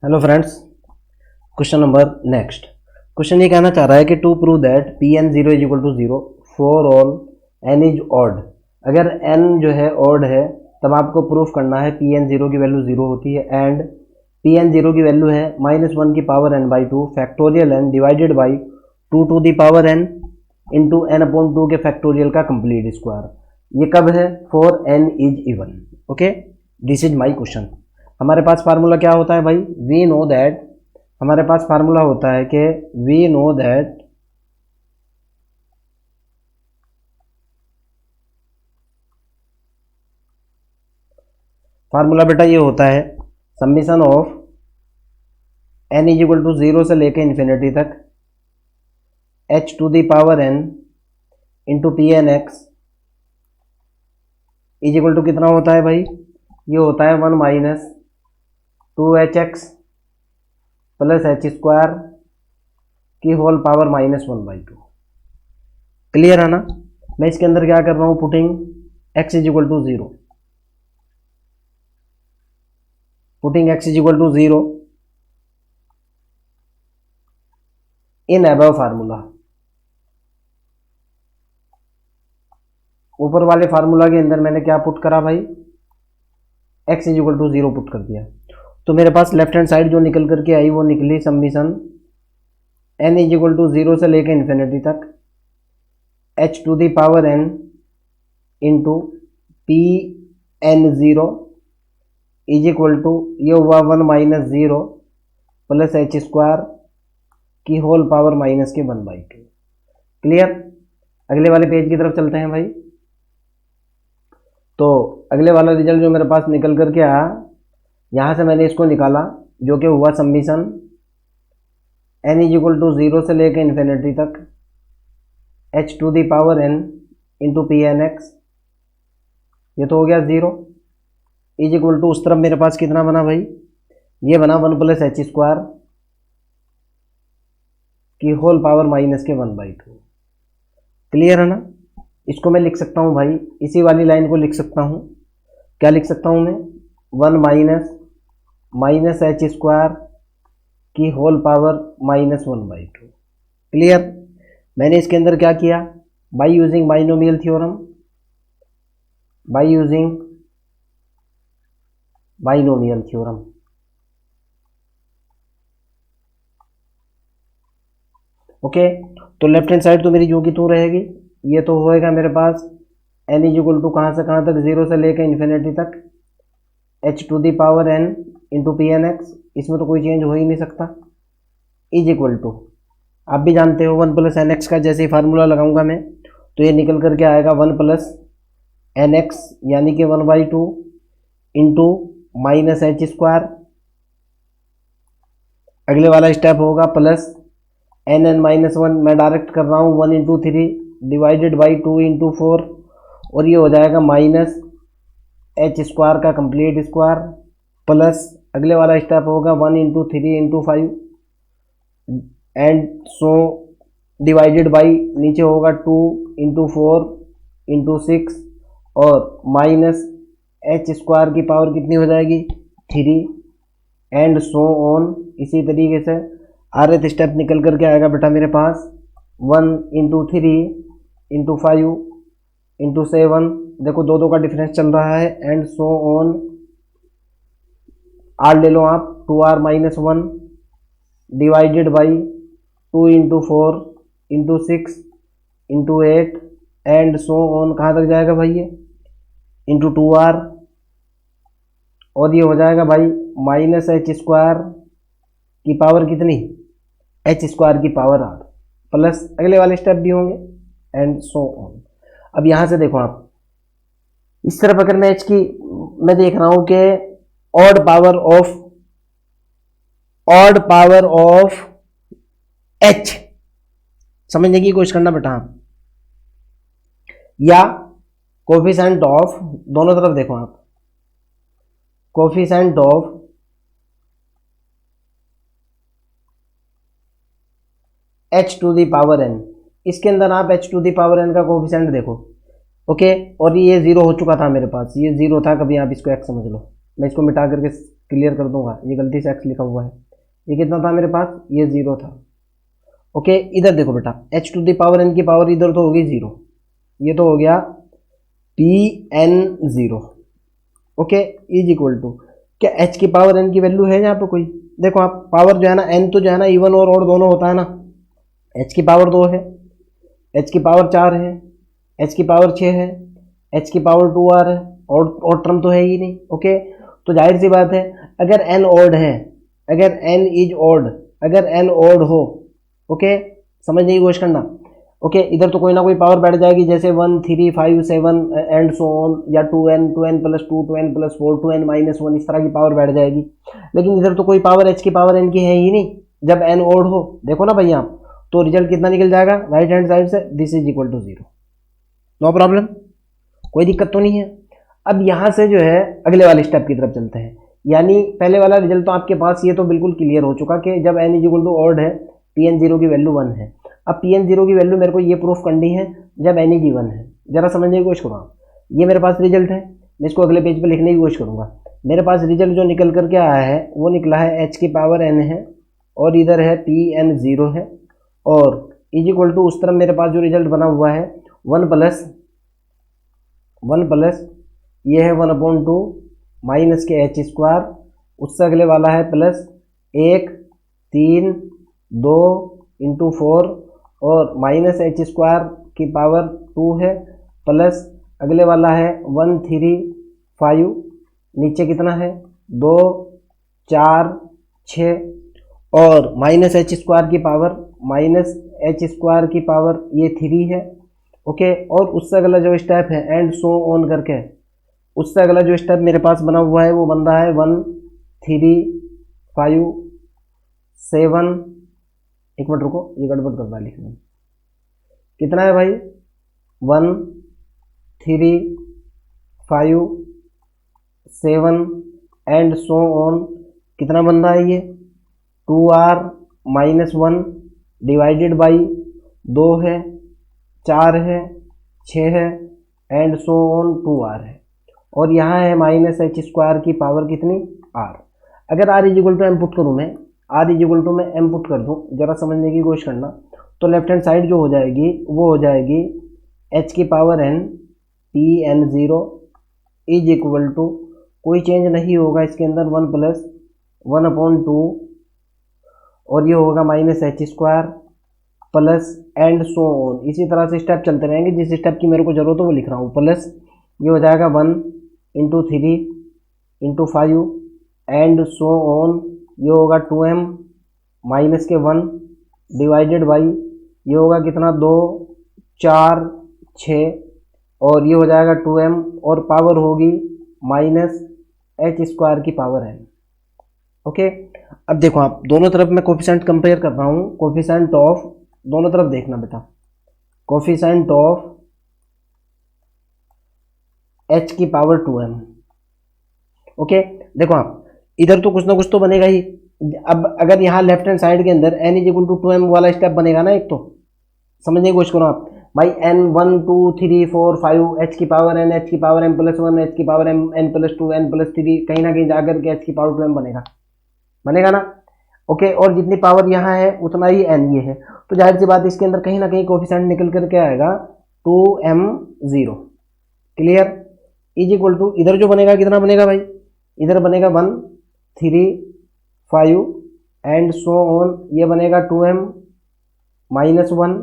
Hello friends, question number next. Question ये कहना चाह रहा है कि to prove that P N zero is equal to zero for all N is odd. अगर एन जो है ऑड है तब आपको प्रूफ करना है पी एन जीरो की वैल्यू जीरो होती है एंड पी एन जीरो की वैल्यू है -1 की power N by two factorial N divided by 2 to the power N into N upon two के फैक्टोरियल का कंप्लीट स्क्वायर। ये कब है? For N is even. Okay, this is my question. हमारे पास फार्मूला क्या होता है भाई? वी नो दैट, हमारे पास फार्मूला होता है कि वी नो दैट फार्मूला बेटा ये होता है summation of N is equal to zero से लेके इन्फिनिटी तक H to the power N into P N X is equal to कितना होता है भाई? ये होता है 1 minus 2hx plus H square की होल पावर -1/2। क्लियर है ना? मैं इसके अंदर क्या कर रहा हूं? Putting x is equal to zero, putting x is equal to zero in above formula. ऊपर वाले फार्मूला के अंदर मैंने क्या पुट करा भाई? x is equal to zero put कर दिया। तो मेरे पास लेफ्ट हैंड साइड जो निकल करके आई वो निकली summation n is equal to zero से लेके इन्फिनिटी तक h to the power n into P N zero is equal to ये हुआ 1 minus zero plus H square की होल पावर -1/2। क्लियर? अगले वाले पेज की तरफ चलते हैं भाई। तो अगले वाला रिजल्ट जो मेरे पास निकल करके आया, यहाँ से मैंने इसको निकाला जो कि हुआ summation n is equal to zero से लेकर इन्फिनिटी तक h to the power n into P N X, ये तो हो गया जीरो, इज इक्वल टू उस तरफ मेरे पास कितना बना भाई? ये बना 1 प्लस एच स्क्वायर की होल पावर -1/2। क्लियर है ना? इसको मैं लिख सकता हूँ भाई, इसी वाली लाइन को लिख सकता हूँ। क्या लिख सकता हूँ मैं? 1 माइनस एच स्क्वायर की होल पावर -1/2। क्लियर? मैंने इसके अंदर क्या किया? By using binomial theorem, by using binomial theorem. Okay, तो लेफ्ट हैंड साइड तो मेरी जो की तो रहेगी, ये तो होएगा मेरे पास n इज इक्वल टू कहाँ से कहाँ तक? जीरो से लेकर इन्फिनिटी तक h to the power n into P N X, इसमें तो कोई चेंज हो ही नहीं सकता, इज इक्वल टू आप भी जानते हो 1 प्लस एन एक्स का जैसे ही फार्मूला लगाऊंगा मैं तो ये निकल करके आएगा 1 प्लस एन एक्स यानी कि 1/2 इंटू माइनस एच स्क्वायर। अगले वाला स्टेप होगा प्लस n(-1) मैं डायरेक्ट कर रहा हूँ 1 इंटू 3 डिवाइडेड बाई 2 इंटू 4 और ये हो जाएगा माइनस एच स्क्वायर का कंप्लीट स्क्वायर प्लस अगले वाला स्टेप होगा 1 into 3 into 5 and so divided by नीचे होगा 2 इंटू 4 इंटू 6 और माइनस एच स्क्वायर की पावर कितनी हो जाएगी? 3 एंड सो ऑन। इसी तरीके से आरथ स्टेप निकल करके आएगा बेटा मेरे पास 1 इंटू 3 इंटू 5 इंटू 7, देखो दो का डिफरेंस चल रहा है एंड सो ऑन। आर ले लो आप, 2r-1 divided by 2 into 4 into 6 into 8 and so on. कहाँ तक जाएगा भाई? ये इंटू 2r और ये हो जाएगा भाई माइनस एच स्क्वायर की पावर कितनी? एच स्क्वायर की पावर r प्लस अगले वाले स्टेप भी होंगे एंड सो ऑन। अब यहां से देखो आप, इस तरफ अगर मैं h की मैं देख रहा हूं कि ऑड पावर ऑफ h, समझने की कोशिश करना बेटा आप, या कोफिशिएंट ऑफ, दोनों तरफ देखो आप, coefficient of h to the power n, इसके अंदर आप h to the power n का कोफिशिएंट देखो। ओके, और ये जीरो हो चुका था मेरे पास, ये जीरो था कभी, आप इसको x समझ लो। मैं इसको मिटा करके क्लियर कर दूंगा, ये गलती से x लिखा हुआ है। ये कितना था मेरे पास, ये 0 था। ओके, इधर देखो बेटा, h to the power n की पावर इधर तो होगी 0, ये तो हो गया Pn0। Okay, is equal to, क्या h की पावर n की वैल्यू है यहाँ पे कोई? देखो आप, पावर जो है ना n तो जो है ना इवन और ऑड दोनों होता है ना। h की पावर 2 है, h की पावर 4 है, h की पावर 6 है, h की पावर 2r है, और टर्म तो है ही नहीं। ओके, तो जाहिर सी बात है, अगर n ऑड है, अगर n इज ऑड, अगर n ऑड हो, ओके, समझने की कोशिश करना। ओके, इधर तो कोई ना कोई पावर बैठ जाएगी, जैसे 1 3 5 7 एंड सो ऑन, या 2n 2n plus 2 2n plus 4 2n minus 1, इस तरह की पावर बैठ जाएगी। लेकिन इधर तो कोई पावर h की पावर n की है ही नहीं जब n ऑड हो। देखो ना भैया आप, तो रिजल्ट कितना निकल जाएगा राइट हैंड साइड से, this is equal to 0। No problem, कोई दिक्कत तो नहीं है। अब यहाँ से जो है अगले वाले स्टेप की तरफ चलते हैं। यानी पहले वाला रिजल्ट तो आपके पास ये तो बिल्कुल क्लियर हो चुका कि जब n is equal to odd है, Pn0 की वैल्यू 1 है। अब Pn0 की वैल्यू मेरे को ये प्रूफ करनी है जब n इज इवन है। जरा समझने की कोशिश करो, ये मेरे पास रिजल्ट है, मैं इसको अगले पेज पे लिखने की कोशिश करूंगा। मेरे पास रिजल्ट जो निकल करके आया है वो निकला है h की पावर n है, और इधर है Pn0 है, और इज इक्वल टू उस तरफ मेरे पास जो रिजल्ट बना हुआ है 1 प्लस ये है 1/2 माइनस के h स्क्वायर, उससे अगले वाला है प्लस 1 3 2 इंटू 4 और माइनस h स्क्वायर की पावर 2 है, प्लस अगले वाला है 1 3 5, नीचे कितना है 2 4 6, और माइनस h स्क्वायर की पावर ये 3 है। ओके, और उससे अगला जो स्टेप है एंड सो ऑन करके, उससे अगला जो स्टेप मेरे पास बना हुआ है वो बन रहा है 1 3 5 7, एक मिनट रुको, ये गड़बड़ कर रहा है लिखने में। कितना है भाई, 1 3 5 7 एंड सो ऑन, कितना बन रहा है ये 2r माइनस 1 डिवाइडेड बाई 2 है, 4 है, 6 है, एंड सो ऑन 2r है, और यहाँ है माइनस h स्क्वायर की पावर कितनी r। अगर r is equal to M put करूँ मैं, r इज इक्वल टू मैं एम पुट कर दूँ, जरा समझने की कोशिश करना, तो लेफ्ट हैंड साइड जो हो जाएगी वो हो जाएगी h की power n Pn0 is equal to, कोई चेंज नहीं होगा इसके अंदर, 1 प्लस 1/2, और ये होगा minus h square plus and so on. इसी तरह से स्टेप चलते रहेंगे, जिस स्टेप की मेरे को जरूरत है वो लिख रहा हूँ। प्लस ये हो जाएगा 1 into 3 into 5 and so on, ये होगा 2m माइनस के 1 डिवाइडेड बाई, ये होगा कितना 2 4 6, और ये हो जाएगा 2m, और पावर होगी माइनस h स्क्वायर की पावर n। ओके, अब देखो आप, दोनों तरफ मैं कोफिशिएंट कंपेयर कर रहा हूँ, कोफिशिएंट ऑफ, दोनों तरफ देखना बेटा, कोफिशिएंट ऑफ h की पावर 2m। ओके, देखो आप, इधर तो कुछ ना कुछ तो बनेगा ही। अब अगर यहाँ लेफ्ट हैंड साइड के अंदर n is equal to 2m वाला स्टेप बनेगा ना एक, तो समझने की कोशिश करो आप भाई, n 1 2 3 4 5 h की पावर n, h की पावर m प्लस 1, h की power m n plus 2 n plus 3, कहीं ना कहीं जाकर के h की पावर 2m बनेगा ना। ओके, और जितनी पावर यहाँ है उतना ही n ये है, तो जाहिर सी बात इसके अंदर कहीं ना कहीं कोफिशिएंट निकल करके आएगा 2m0। Clear, is equal to, इधर जो बनेगा कितना बनेगा भाई, इधर बनेगा 1 3 5 एंड सो ऑन, ये बनेगा 2m माइनस 1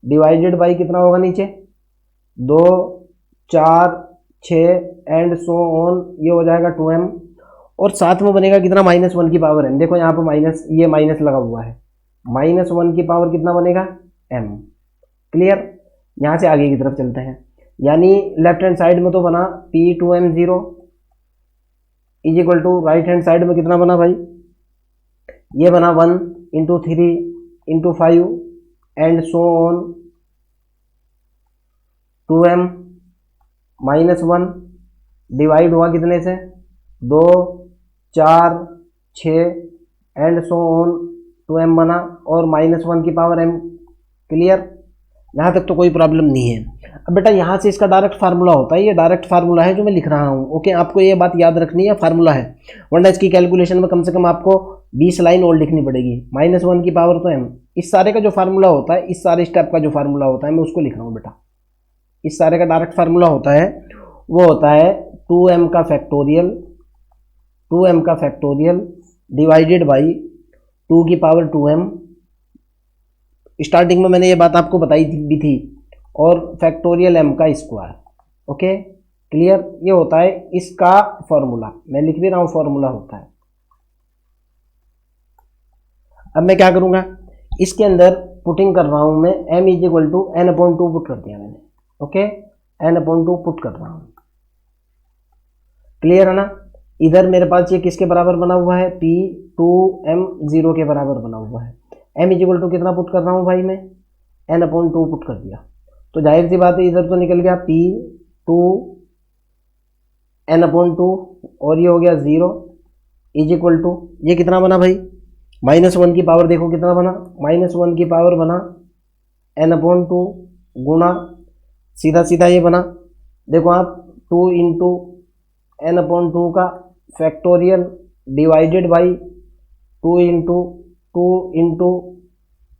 डिवाइडेड बाई कितना होगा नीचे 2 4 6 एंड सो ऑन, ये हो जाएगा 2m, और साथ में बनेगा कितना माइनस 1 की पावर n। देखो यहाँ पर माइनस, ये माइनस लगा हुआ है, माइनस 1 की पावर कितना बनेगा m। क्लियर, यहाँ से आगे की तरफ चलते हैं। यानी लेफ्ट हैंड साइड में तो बना P2m0 is equal to, right hand side में कितना बना भाई, ये बना 1 into 3 into 5 and so on 2m minus 1 divide हुआ कितने से 2 4 6 एंड सो ऑन 2m बना, और माइनस 1 की पावर m। क्लियर, यहाँ तक तो कोई प्रॉब्लम नहीं है। अब बेटा यहाँ से इसका डायरेक्ट फार्मूला होता है, ये डायरेक्ट फार्मूला है जो मैं लिख रहा हूँ। ओके, आपको ये बात याद रखनी है, फार्मूला है, वरना इसकी कैलकुलेशन में कम से कम आपको 20 लाइन और लिखनी पड़ेगी। -1 की पावर तो m, इस सारे का जो फार्मूला होता है, इस सारे स्टेप का जो फार्मूला होता है, मैं उसको लिख रहा हूँ बेटा। इस सारे का डायरेक्ट फार्मूला होता है, वो होता है 2m का फैक्टोरियल, 2m का फैक्टोरियल डिवाइडेड बाई 2 की पावर 2m। स्टार्टिंग में मैंने ये बात आपको बताई भी थी, और फैक्टोरियल m का स्क्वायर। Okay, clear? ये होता है इसका फॉर्मूला, मैं लिख भी रहा हूँ, फॉर्मूला होता है। अब मैं क्या करूँगा, इसके अंदर पुटिंग कर रहा हूँ मैं, m is equal to n/2 put कर दिया मैंने। ओके, n/2 पुट कर रहा हूँ, क्लियर है ना? इधर मेरे पास ये किसके बराबर बना हुआ है, P2m 0 के बराबर बना हुआ है। m इज इक्वल टू कितना पुट कर रहा हूँ भाई मैं, n/2 पुट कर दिया, तो जाहिर सी बात है इधर तो निकल गया P2 n/2, और ये हो गया 0 इज इक्वल टू, ये कितना बना भाई, -1 की पावर देखो कितना बना, -1 की पावर बना n/2 गुणा सीधा सीधा ये बना, देखो आप 2 इंटू n/2 का factorial divided by 2 into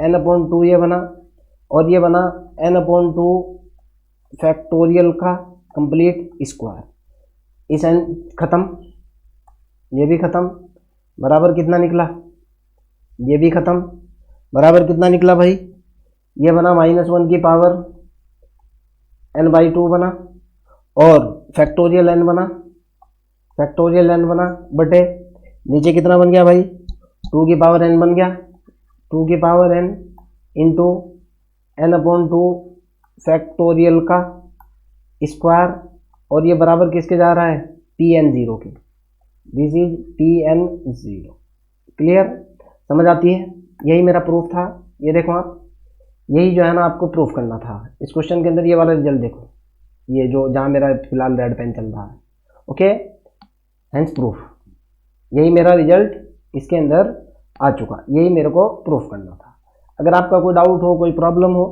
n/2 ये बना, और ये बना n/2 फैक्टोरियल का कंप्लीट स्क्वायर। इस n खत्म, ये भी खत्म, बराबर कितना निकला, ये भी खत्म, बराबर कितना निकला भाई, ये बना -1 की पावर n/2 बना, और फैक्टोरियल n बना, फैक्टोरियल n बना बटे नीचे कितना बन गया भाई, 2 की पावर n बन गया, 2 की power n into n/2 factorial का स्क्वायर, और ये बराबर किसके जा रहा है, Pn0 के। This is Pn0। क्लियर? समझ आती है? यही मेरा प्रूफ था। ये देखो आप, यही जो है ना आपको प्रूफ करना था इस क्वेश्चन के अंदर। ये वाला रिजल्ट देखो, ये जो जहाँ मेरा फिलहाल रेड पेन चल रहा है। ओके, हेंस प्रूफ, यही मेरा रिजल्ट इसके अंदर आ चुका, यही मेरे को प्रूफ करना था। अगर आपका कोई डाउट हो, कोई प्रॉब्लम हो,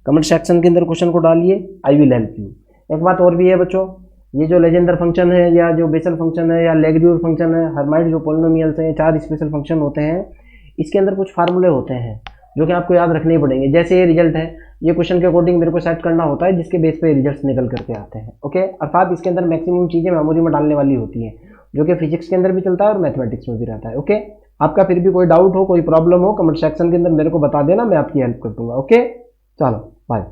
कमेंट सेक्शन के अंदर क्वेश्चन को डालिए, आई विल हेल्प यू। एक बात और भी है बच्चों, ये जो लेजेंडर फंक्शन है, या जो बेसल फंक्शन है, या लेग्रीवर फंक्शन है, हर्माइट जो पॉलिनोमियल्स हैं, 4 स्पेशल फंक्शन होते हैं, इसके अंदर कुछ फार्मूले होते हैं जो कि आपको याद रखने ही पड़ेंगे। जैसे ये रिजल्ट है, ये क्वेश्चन के अकॉर्डिंग मेरे को सेट करना होता है, जिसके बेस पे रिजल्ट्स निकल करके आते हैं। ओके, अर्थात इसके अंदर मैक्सिमम चीज़ें मेमोरी में डालने वाली होती हैं, जो कि फिजिक्स के अंदर भी चलता है और मैथमेटिक्स में भी रहता है। ओके, आपका फिर भी कोई डाउट हो, कोई प्रॉब्लम हो, कमेंट सेक्शन के अंदर मेरे को बता देना, मैं आपकी हेल्प कर दूंगा। ओके, चलो बाय।